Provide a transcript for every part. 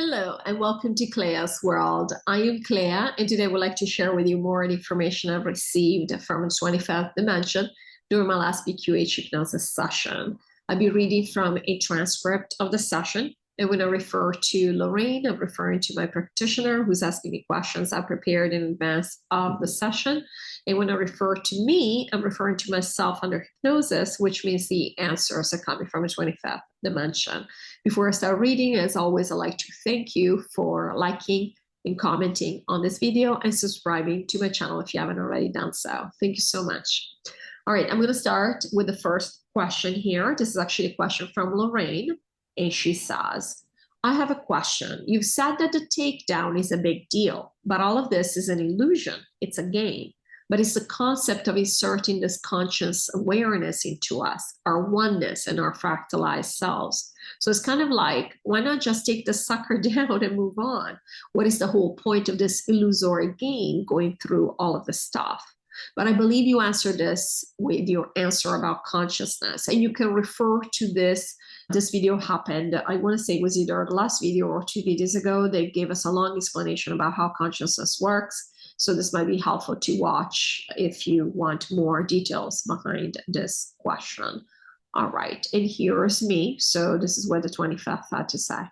Hello and welcome to CLEA'S World. I am Clea and today I would like to share with you more information I've received from the 25th dimension during my last BQH hypnosis session. I'll be reading from a transcript of the session, and when I refer to Lorrayne, I'm referring to my practitioner who's asking me questions I prepared in advance of the session. And when I refer to me, I'm referring to myself under hypnosis, which means the answers are coming from the 25th dimension. Before I start reading, as always, I'd like to thank you for liking and commenting on this video and subscribing to my channel if you haven't already done so. Thank you so much. All right, I'm going to start with the first question here. This is actually a question from Lorrayne, and she says, I have a question. You've said that the takedown is a big deal, but all of this is an illusion. It's a game. But it's the concept of inserting this conscious awareness into us, our oneness and our fractalized selves. So it's kind of like, why not just take the sucker down and move on? What is the whole point of this illusory game going through all of the stuff? But I believe you answered this with your answer about consciousness. And you can refer to this. This video happened, I want to say it was either the last video or 2 videos ago. They gave us a long explanation about how consciousness works. So this might be helpful to watch if you want more details behind this question. All right, and here's me. So this is what the 25th had to say.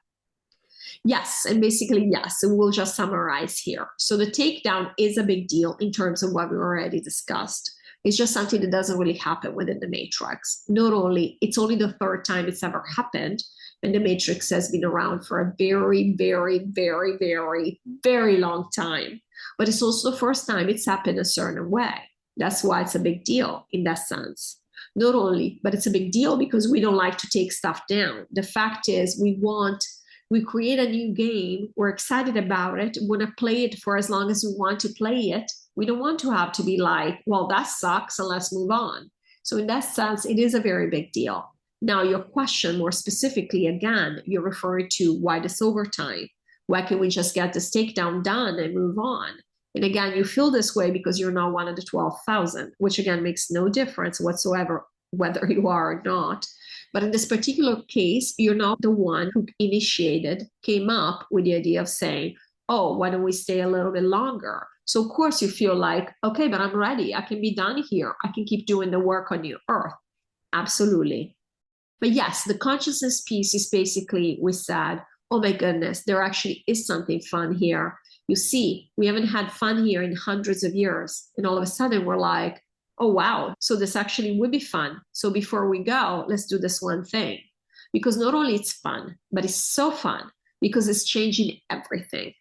Yes, and basically, yes, and we'll just summarize here. So the takedown is a big deal in terms of what we already discussed. It's just something that doesn't really happen within the matrix. Not only, it's only the third time it's ever happened, and the matrix has been around for a very, very, very, very, very long time. But it's also the first time it's happened a certain way. That's why it's a big deal in that sense. Not only, but it's a big deal because we don't like to take stuff down. The fact is we create a new game, we're excited about it, want to play it for as long as we want to play it. We don't want to have to be like, well, that sucks and let's move on. So in that sense, it is a very big deal. Now, your question more specifically, again, you're referring to why this overtime? Why can't we just get this takedown done and move on? And again, you feel this way because you're not one of the 12,000, which again makes no difference whatsoever whether you are or not. But in this particular case, you're not the one who came up with the idea of saying, oh, why don't we stay a little bit longer? So of course you feel like, okay, but I'm ready. I can be done here. I can keep doing the work on your earth. Absolutely. But yes, the consciousness piece is basically, we said, oh my goodness, there actually is something fun here. You see, we haven't had fun here in hundreds of years. And all of a sudden we're like, oh, wow, so this actually would be fun. So before we go, let's do this one thing. Because not only it's fun, but it's so fun because it's changing everything.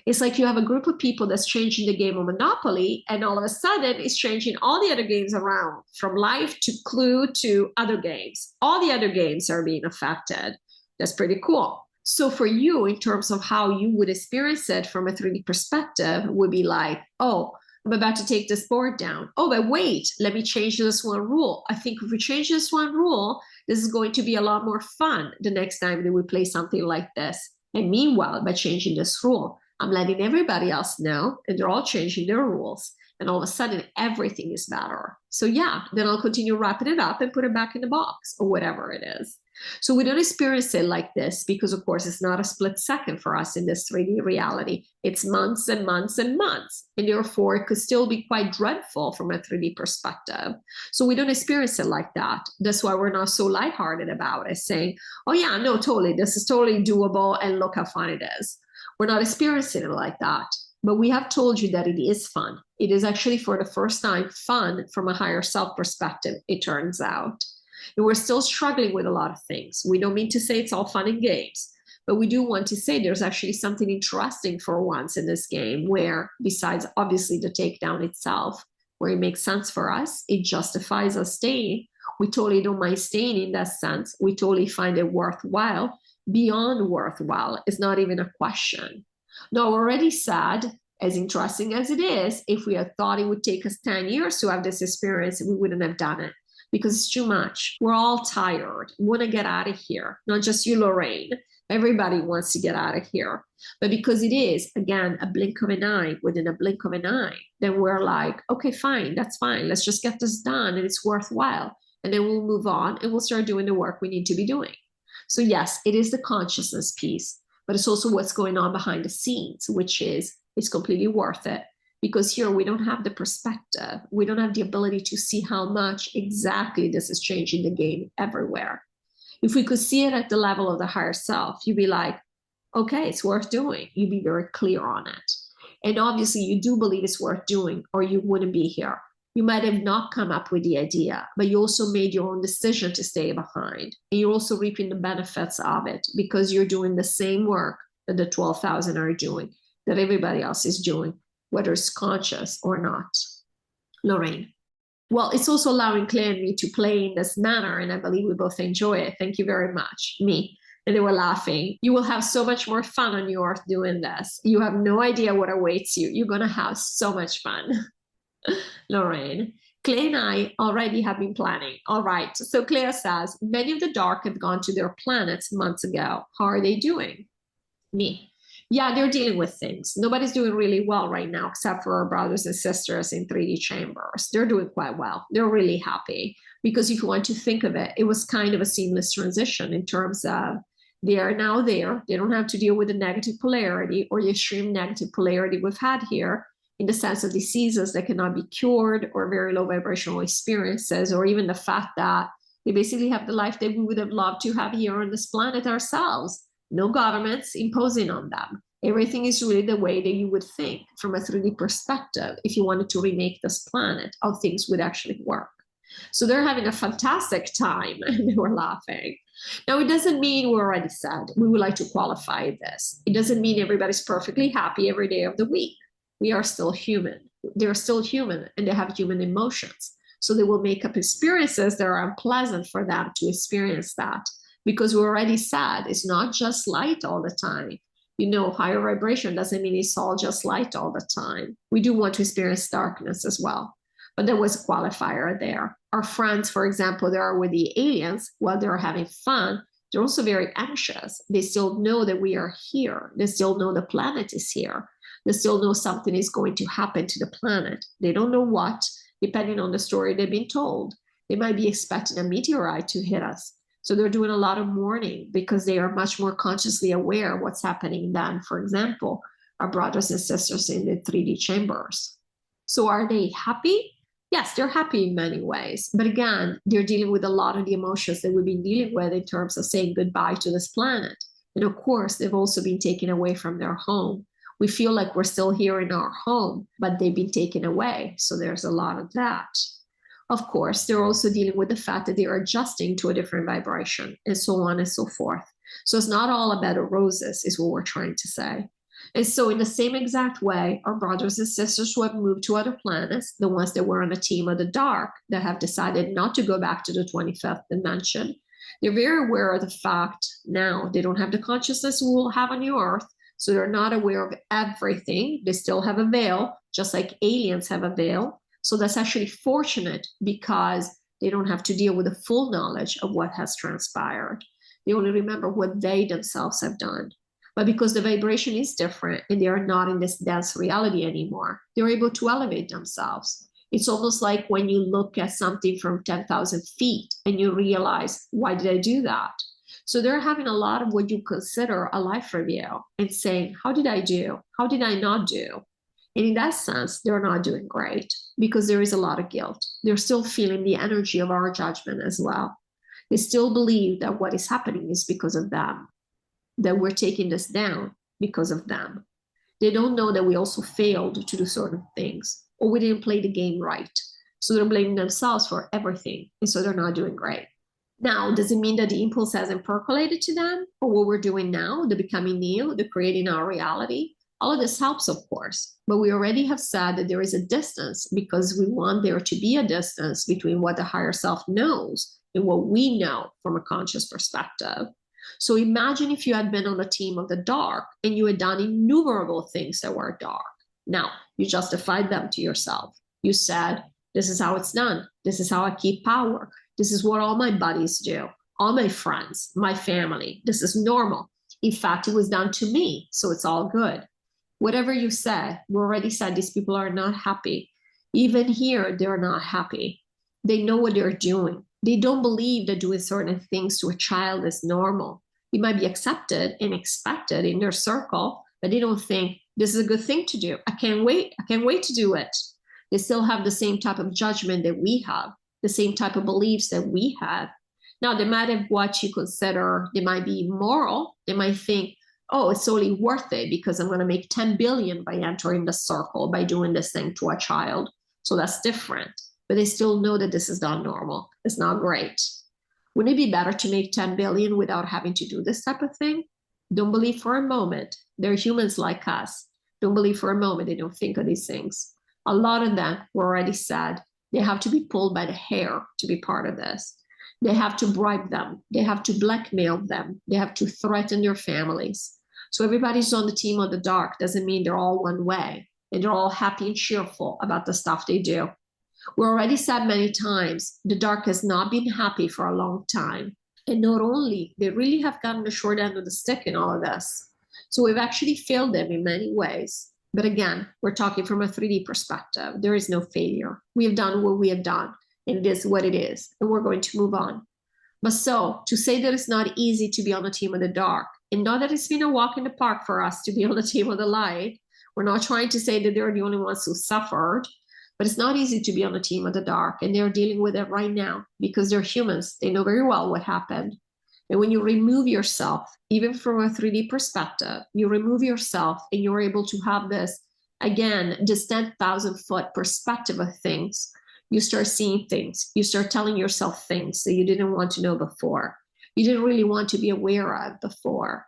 It's like you have a group of people that's changing the game of Monopoly, and all of a sudden it's changing all the other games around, from Life to Clue to other games. All the other games are being affected. That's pretty cool. So for you, in terms of how you would experience it from a 3D perspective, would be like, oh, I'm about to take this board down. Oh, but wait, let me change this one rule. I think if we change this one rule, this is going to be a lot more fun the next time that we play something like this. And meanwhile, by changing this rule, I'm letting everybody else know, and they're all changing their rules. And all of a sudden, everything is better. So yeah, then I'll continue wrapping it up and put it back in the box or whatever it is. So we don't experience it like this because, of course, it's not a split second for us in this 3D reality. It's months and months and months. And therefore, it could still be quite dreadful from a 3D perspective. So we don't experience it like that. That's why we're not so lighthearted about it, saying, oh yeah, no, totally, this is totally doable and look how fun it is. We're not experiencing it like that. But we have told you that it is fun. It is actually for the first time fun from a higher self perspective, it turns out. And we're still struggling with a lot of things. We don't mean to say it's all fun and games, but we do want to say there's actually something interesting for once in this game where, besides obviously the takedown itself, where it makes sense for us, it justifies us staying. We totally don't mind staying in that sense. We totally find it worthwhile. Beyond worthwhile, it's not even a question. Now, already said, as interesting as it is, if we had thought it would take us 10 years to have this experience, we wouldn't have done it because it's too much. We're all tired. We want to get out of here. Not just you, Lorrayne. Everybody wants to get out of here. But because it is, again, a blink of an eye, within a blink of an eye, then we're like, okay, fine, that's fine. Let's just get this done and it's worthwhile. And then we'll move on and we'll start doing the work we need to be doing. So yes, it is the consciousness piece. but it's also what's going on behind the scenes, which is it's completely worth it. Because here we don't have the perspective. We don't have the ability to see how much exactly this is changing the game everywhere. If we could see it at the level of the higher self, you'd be like, okay, it's worth doing. You'd be very clear on it. And obviously you do believe it's worth doing or you wouldn't be here. You might have not come up with the idea, but you also made your own decision to stay behind. And you're also reaping the benefits of it because you're doing the same work that the 12,000 are doing, that everybody else is doing, whether it's conscious or not. Lorrayne. Well, it's also allowing Claire and me to play in this manner, and I believe we both enjoy it. Thank you very much. Me. And they were laughing. You will have so much more fun on your earth doing this. You have no idea what awaits you. You're going to have so much fun. Lorrayne. Claire and I already have been planning. All right. So Claire says, many of the dark have gone to their planets months ago. How are they doing? Me. Yeah, they're dealing with things. Nobody's doing really well right now, except for our brothers and sisters in 3D chambers. They're doing quite well. They're really happy because if you want to think of it, it was kind of a seamless transition in terms of they are now there. They don't have to deal with the negative polarity or the extreme negative polarity we've had here in the sense of diseases that cannot be cured or very low vibrational experiences, or even the fact that they basically have the life that we would have loved to have here on this planet ourselves. No governments imposing on them. Everything is really the way that you would think from a 3D perspective if you wanted to remake this planet, how things would actually work. So they're having a fantastic time and they were laughing. Now, it doesn't mean we already said we would like to qualify this. It doesn't mean everybody's perfectly happy every day of the week. We are still human. They're still human and they have human emotions. So they will make up experiences that are unpleasant for them to experience that. Because we already said it's not just light all the time. You know, higher vibration doesn't mean it's all just light all the time. We do want to experience darkness as well. But there was a qualifier there. Our friends, for example, they are with the aliens while they're having fun. They're also very anxious. They still know that we are here. They still know the planet is here. They still know something is going to happen to the planet. They don't know what, depending on the story they've been told. They might be expecting a meteorite to hit us. So they're doing a lot of mourning because they are much more consciously aware of what's happening than, for example, our brothers and sisters in the 3D chambers. So are they happy? Yes, they're happy in many ways. But again, they're dealing with a lot of the emotions that we've been dealing with in terms of saying goodbye to this planet. And of course, they've also been taken away from their home. We feel like we're still here in our home, but they've been taken away. So there's a lot of that. Of course, they're also dealing with the fact that they are adjusting to a different vibration and so on and so forth. So it's not all a bed of roses is what we're trying to say. And so in the same exact way, our brothers and sisters who have moved to other planets, the ones that were on the team of the dark, that have decided not to go back to the 25th dimension, they're very aware of the fact now they don't have the consciousness we will have on the earth. So they're not aware of everything. They still have a veil, just like aliens have a veil. So that's actually fortunate because they don't have to deal with the full knowledge of what has transpired. They only remember what they themselves have done. But because the vibration is different and they are not in this dense reality anymore, they're able to elevate themselves. It's almost like when you look at something from 10,000 feet and you realize, why did I do that? So they're having a lot of what you consider a life review and saying, how did I do? How did I not do? And in that sense, they're not doing great because there is a lot of guilt. They're still feeling the energy of our judgment as well. They still believe that what is happening is because of them, that we're taking this down because of them. They don't know that we also failed to do certain things or we didn't play the game right. So they're blaming themselves for everything. And so they're not doing great. Now, does it mean that the impulse hasn't percolated to them or what we're doing now, the becoming new, the creating our reality? All of this helps, of course, but we already have said that there is a distance because we want there to be a distance between what the higher self knows and what we know from a conscious perspective. So imagine if you had been on the team of the dark and you had done innumerable things that were dark. Now, you justified them to yourself. You said, this is how it's done. This is how I keep power. This is what all my buddies do, all my friends, my family. This is normal. In fact, it was done to me, so it's all good. Whatever you said, we already said these people are not happy. Even here, they're not happy. They know what they're doing. They don't believe that doing certain things to a child is normal. It might be accepted and expected in their circle, but they don't think this is a good thing to do. I can't wait to do it. They still have the same type of judgment that we have, the same type of beliefs that we have. Now, they might have what you consider, they might be moral. They might think, oh, it's only worth it because I'm going to make 10 billion by entering the circle, by doing this thing to a child. So that's different. But they still know that this is not normal. It's not great. Wouldn't it be better to make 10 billion without having to do this type of thing? Don't believe for a moment. They're humans like us. Don't believe for a moment they don't think of these things. A lot of them were already said they have to be pulled by the hair to be part of this. They have to bribe them. They have to blackmail them. They have to threaten their families. So everybody's on the team of the dark doesn't mean they're all one way and they're all happy and cheerful about the stuff they do. We already said many times, the dark has not been happy for a long time. And not only, they really have gotten the short end of the stick in all of this. So we've actually failed them in many ways. But again, we're talking from a 3D perspective. There is no failure. We have done what we have done, and it is what it is, and we're going to move on. But so, to say that it's not easy to be on the team of the dark, and not that it's been a walk in the park for us to be on the team of the light, we're not trying to say that they're the only ones who suffered, but it's not easy to be on the team of the dark, and they're dealing with it right now because they're humans. They know very well what happened. And when you remove yourself, even from a 3D perspective, you remove yourself and you're able to have this, again, this 10,000-foot perspective of things. You start seeing things. You start telling yourself things that you didn't want to know before. You didn't really want to be aware of before.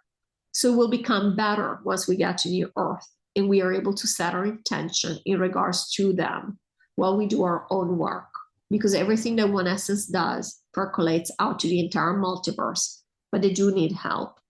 So we'll become better once we get to New Earth and we are able to set our intention in regards to them while we do our own work. Because everything that one essence does percolates out to the entire multiverse, but they do need help.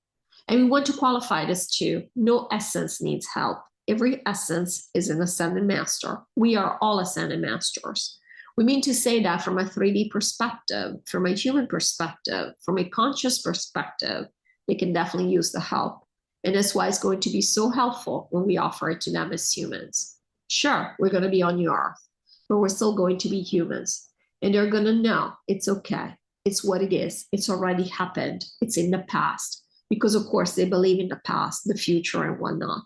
And we want to qualify this too. No essence needs help. Every essence is an ascended master. We are all ascended masters. We mean to say that from a 3D perspective, from a human perspective, from a conscious perspective, they can definitely use the help. And that's why it's going to be so helpful when we offer it to them as humans. Sure, we're going to be on New Earth, but we're still going to be humans. And they're going to know it's okay. It's what it is. It's already happened. It's in the past. Because, of course, they believe in the past, the future, and whatnot.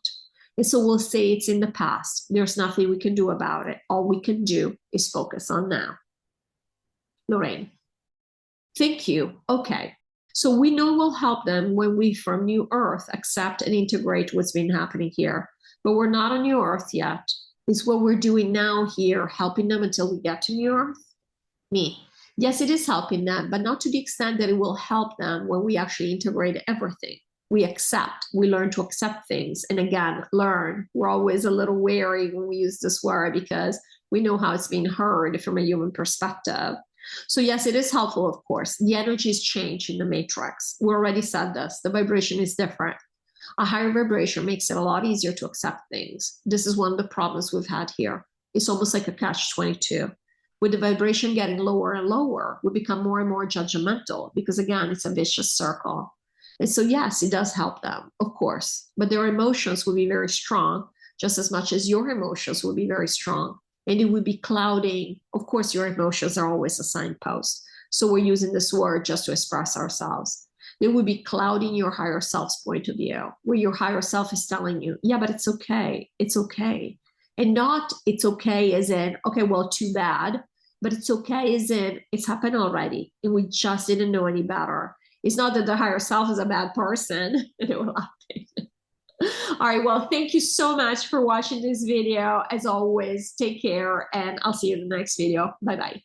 And so we'll say it's in the past. There's nothing we can do about it. All we can do is focus on now. Lorrayne. Thank you. Okay. So we know we'll help them when we, from New Earth, accept and integrate what's been happening here. But we're not on New Earth yet. It's what we're doing now here, helping them until we get to New Earth. Me. Yes, it is helping them, but not to the extent that it will help them when we actually integrate everything. We accept, we learn to accept things. And again, learn. We're always a little wary when we use this word because we know how it's being heard from a human perspective. So yes, it is helpful, of course. The energies change in the matrix. We already said this. The vibration is different. A higher vibration makes it a lot easier to accept things. This is one of the problems we've had here. It's almost like a catch-22. With the vibration getting lower and lower, we become more and more judgmental because, again, it's a vicious circle. And so, yes, it does help them, of course, but their emotions will be very strong, just as much as your emotions will be very strong. And it would be clouding. Of course, your emotions are always a signpost. So we're using this word just to express ourselves. They would be clouding your higher self's point of view, where your higher self is telling you, yeah, but it's okay. It's okay. And not it's okay as in, okay, well, too bad. But it's okay as in it's happened already. And we just didn't know any better. It's not that the higher self is a bad person. And it will happen. All right, well, thank you so much for watching this video. As always, take care, and I'll see you in the next video. Bye-bye.